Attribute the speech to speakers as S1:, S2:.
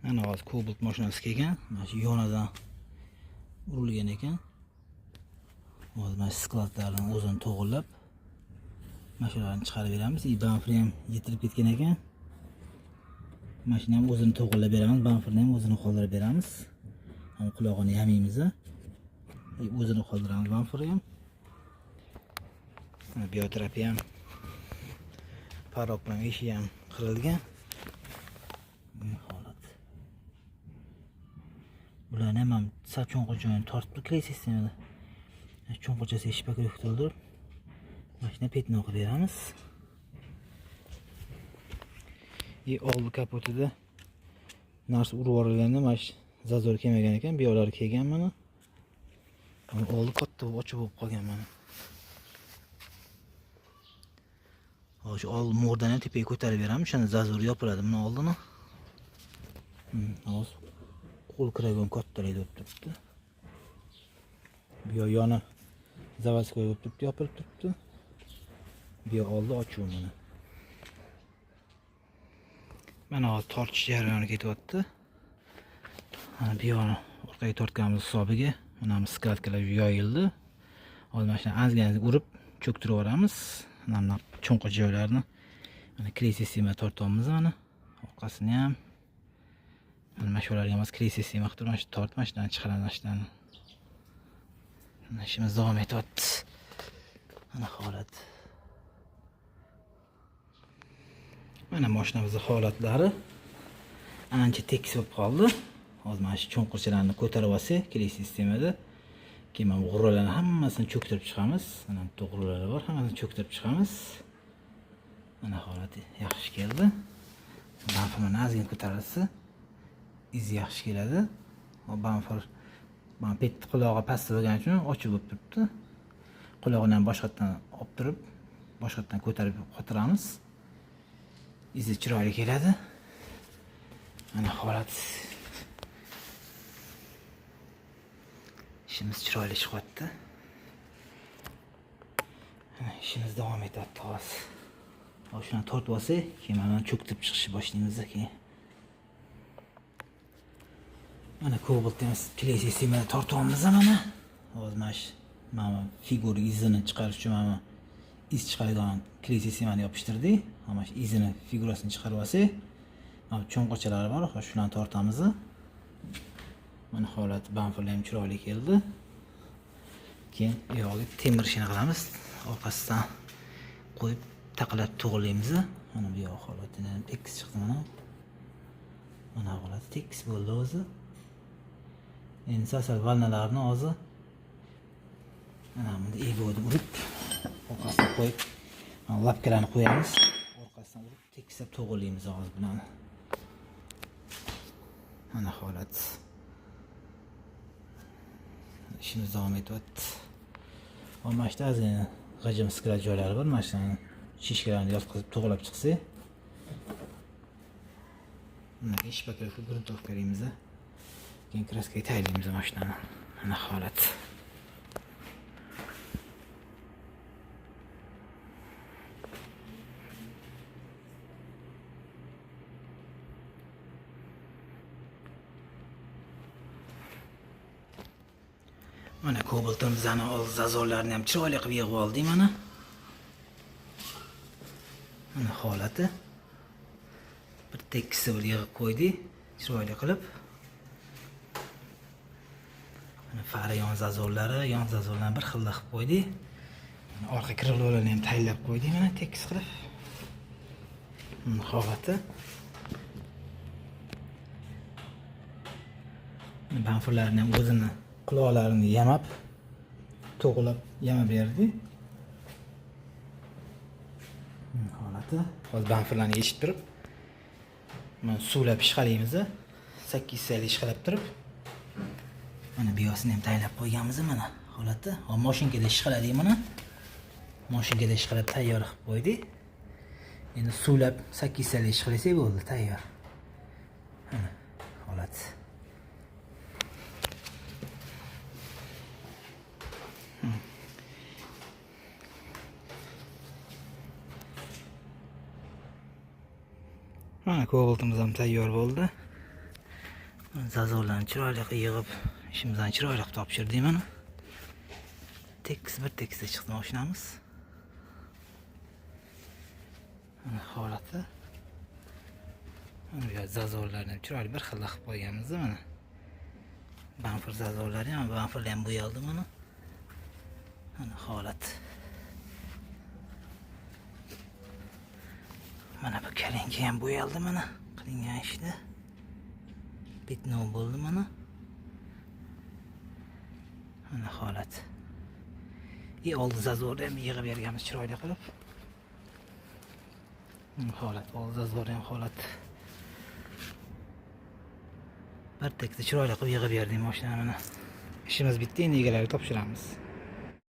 S1: Ana hozir Cobalt mashinasi kelgan. Mana shu yonidan urilgan ekan. Hozir mana skladlarni o'zini to'g'irlab mashinalarni chiqarib beramiz. Bamferi ham yetilib ketgan ekan. Mashina ham o'zini to'g'irlab beramiz, bamferni ham o'zini qoldirib beramiz. Ham qulog'ini yamaymiz. O'zini qoldiramiz bamferni ham. Bu tarafi ham parok bilan eshigi ham qirilgan. Bu holat. Bularni ham sal cho'nqo'chani tortib kirib sistemada. Cho'nqo'chasi eshik paklik to'ldirib mashina petni o'qib beramiz. Oldi kapotida narsa urib yuborilganda mana shu zazor kelmagan ekan, bu yoqlari kelgan mana. Oldi katta ochib bo'lib qolgan mana. Hozir old mordani tepaga ko'tarib beramiz, shunda zazor yopiladi buni oldini. Hozir qo'l kiragan kattalik deb turibdi. Bu yoni zavодской bo'lib turibdi, yopilib turibdi. Bu oldi ochuv mana. Mana hozir tortish jarayoni ketyapti. Mana bu yo'lni orqaga tortganimiz hisobiga mana bu skladkalar yoyildi. Hozir mashina ozgina urib cho'ktirib yuboramiz. Mana cho'nqa joylarni mana kirish sistema tortamiz mana. Orqasini ham mana shularga emas kirish sistema qilib turib tortib mashinadan chiqaramiz mashinadan. Mana ishimiz davom etyapti. Mana holat. Mana mashinamizning holatlari ancha tekis bo'lib qoldi. Hozir mana shu cho'nqirchalarni ko'tarib olsa, kirish sistemada keyin mana g'urralarni hammasini cho'ktirib chiqamiz. Mana bu g'urralar bor, hammasini cho'ktirib chiqamiz. Mana holati yaxshi keldi. Bamferni ozgina ko'tarilsa, iz yaxshi keladi. Bamfer mana pet qulog'i past bo'lgani uchun ochib bo'lib turibdi. Qulog'ini ham boshqatdan olib turib, boshqatdan ko'tarib qotiramiz. Izi chiroyli keladi. Mana holat. İşimiz chiroyli chiqyapti. İşimiz davom etyapti hozir. Shuni tortib olsa, keyin mana cho'ktirib chiqishni boshlaymiz keyin. Mana Cobaltimiz kirish sistemani tortyapmiz mana. Hozir mana figura izini chiqarish uchun mana iz chiqaradigan kirish sistemani yopishtirdik. Mana shu izini figurasini chiqarib olsak, mana cho'nqo'chalari bor, shuni tortamiz. Mana holat bamferlar ham chiroyli keldi. Keyin bu yo'g'iga temir ishini qilamiz. Orqasidan qo'yib taqalab to'g'rilaymiz. Mana bu yo'q holatini tekis chiqdi mana. Mana holat tekis bo'ldi o'zi. Endi sasal valnalarni hozir mana bunda ego'ni urib orqasiga qo'yib lapkalarni qo'yamiz. Orqasidan urib tekislab to'g'rilaymiz hozir bilan. Mana holat. İşimiz davom etyapti. Mana shu ozgina g'ajim siqiladigan joylari bor. Mana shuni shishkalarni yotqizib to'g'rilab chiqsa, mana ish paketini gruntov beramiz. Keyin kraskaga tayyorlaymiz mashinani. Mana holat. Mana Cobaltimizni old zazorlarni ham chiroyli qilib yig'ib oldik mana. Mana holati. Bir tekisi bir yig'ib qo'ydik, chiroyli qilib. Mana fari yon zazorlarni bir xil qilib qo'ydik. Orqa krıllarni ham tayyorlab qo'ydik mana tekis qilib. Mana holati. Bamferlarni ham o'zini quloqlarini yamab, to'g'rilab yamab berdi. Holati. Hozir bamferlarni yechib turib, mana suvlab ishqalaymiz. 8 sayli ishqalab turib, mana biyosini ham tayyorlab qo'yganmiz mana holati. Hozir mashinkada ishqaladik mana. Mashinkada ishqalab tayyor qilib qo'ydik. Endi suvlab 8 sayli ishqalasak bo'ldi, tayyor. Mana holat. Mana Cobaltimiz ham tayyor bo'ldi. Zazorlarni chiroyli qilib yig'ib, ishimizdan chiroyli qilib topshirdik mana. Tekis bir tekisda chiqdi mashinamiz. Mana holati. Mana bu zazorlarni chiroyli bir xil qilib qo'yganmiz mana. Bamper zazorlari ham, bamperlar ham bo'yaldi mana. Mana holat. Mana bu kalinka ham bo'yaldi mana. Qilingan ishda. Bitnov bo'ldi mana. Mana holat. Oldi zazorni ham yig'ib berganmiz chiroyli qilib. Holat, oldi zazor ham holat. Bir tekisda chiroyli qilib yig'ib berdik mashinani mana. İşimiz bitti, endi egalariga topshiramiz.